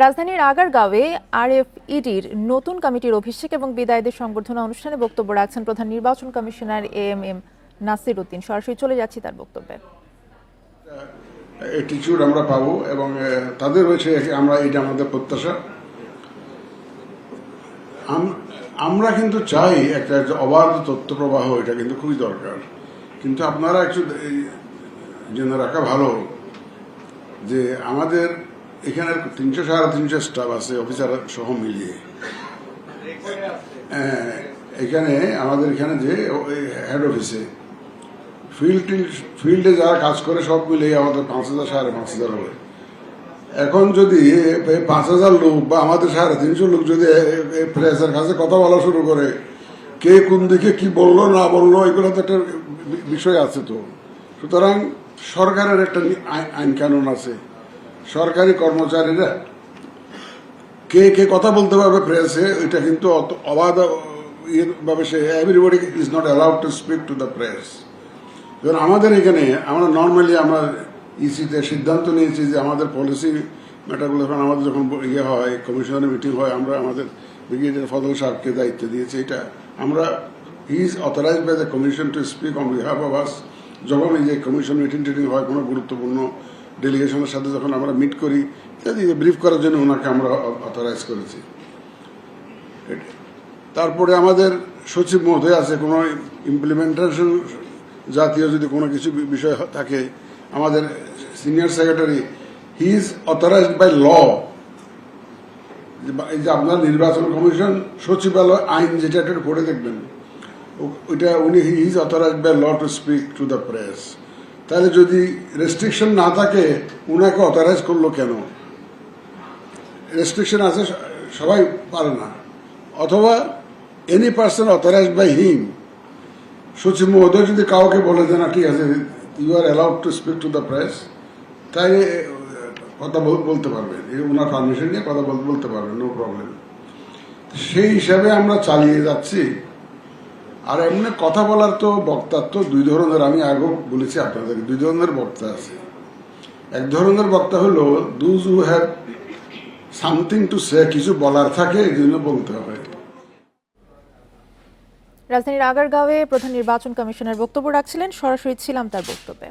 রাজধানীর আগারগাঁওয়ে আরএফইডির নতুন কমিটির অভিষেক এবং বিদায়ীদের সংবর্ধনা অনুষ্ঠানে বক্তব্য রাখছেন প্রধান নির্বাচন কমিশনার এএমএম নাসির উদ্দিন। সরাসরি চলে যাচ্ছি তার বক্তব্যে। অ্যাটিটিউড আমরা পাবো এবং তাদের হয়েছে আমরা এটা আমাদের প্রত্যাশা। আমরা কিন্তু চাই একটা অবাধ তথ্য প্রবাহ, এটা কিন্তু খুবই দরকার। কিন্তু আপনারা একটু জেনে রাখা ভালো যে আমাদের এখানে 300-350 স্টাফ আছে, অফিসার সহ মিলিয়ে। এখানে আমাদের এখানে যে হেড অফিসে ফিল্ডে যারা কাজ করে সব মিলিয়ে আমাদের 5,000-5,500 হবে। এখন যদি 5,000 লোক বা আমাদের 350 লোক যদি প্রেসের কাছে কথা বলা শুরু করে, কে কোন দিকে কি বললো না বললো, এগুলো তো একটা বিষয় আছে। তো সুতরাং সরকারের একটা আইন কানুন আছে, সরকারি কর্মচারীরা কে কে কথা বলতে পারবে প্রেসে, এটা কিন্তু অবাধ ভাবে সে everybody is not allowed to speak to the press. আমাদের এখানে আমরা নর্মালি আমরা ইসিতে সিদ্ধান্ত নিয়েছি যে আমাদের পলিসি ম্যাটারগুলো আমাদের যখন ইয়ে হয়, কমিশনের মিটিং হয়, আমরা আমাদের ব্রিগেডিয়ার ফজল সাহেবকে দায়িত্ব দিয়েছি। এটা আমরা he is authorized by the commission to speak on behalf of us. যখন এই যে কমিশন মিটিং হয়, কোনো গুরুত্বপূর্ণ ডেলিগেশনের সাথে যখন আমরা মিট করি, ব্রিফ করার জন্য ওনাকে আমরা অথরাইজ করেছি। তারপরে আমাদের সচিব মহোদয় আছে, কোনো ইমপ্লিমেন্টেশন জাতীয় যদি কোনো কিছু বিষয় থাকে, আমাদের senior secretary he is authorized by law. এই যে আপনার নির্বাচন কমিশন সচিবালয় আইন যেটা একটা পড়ে দেখবেন, ওইটা উনি he is authorized by law to speak to the press. তাহলে যদি রেস্ট্রিকশন না থাকে, উনাকে অথরাইজ করলো কেন? রেস্ট্রিকশন আছে, সবাই পারে না। অথবা any person authorized by him, সচিব মহোদয় যদি কাউকে বলে যে না ঠিক আছে, you are allowed to speak to the press, তাই কথা বলতে পারবেন, ওনার পারমিশন নিয়ে কথা বলতে পারবেন, নো প্রবলেম। সেই হিসাবে আমরা চালিয়ে যাচ্ছি। আর এমনি কথা বলার তো বক্তার তো দুই ধরনের, আমি আগেও বলেছি আপনাদের, দুই ধরনের বক্তা আছে। এক ধরনের বক্তা হলো those who have something to say, কিছু বলার থাকে, এই জন্য বলতে হবে। রাজধানীর আগারগাঁওয়ে প্রধান নির্বাচন কমিশনার বক্তব্য রাখছিলেন, সরাসরি ছিলাম তার বক্তব্যে।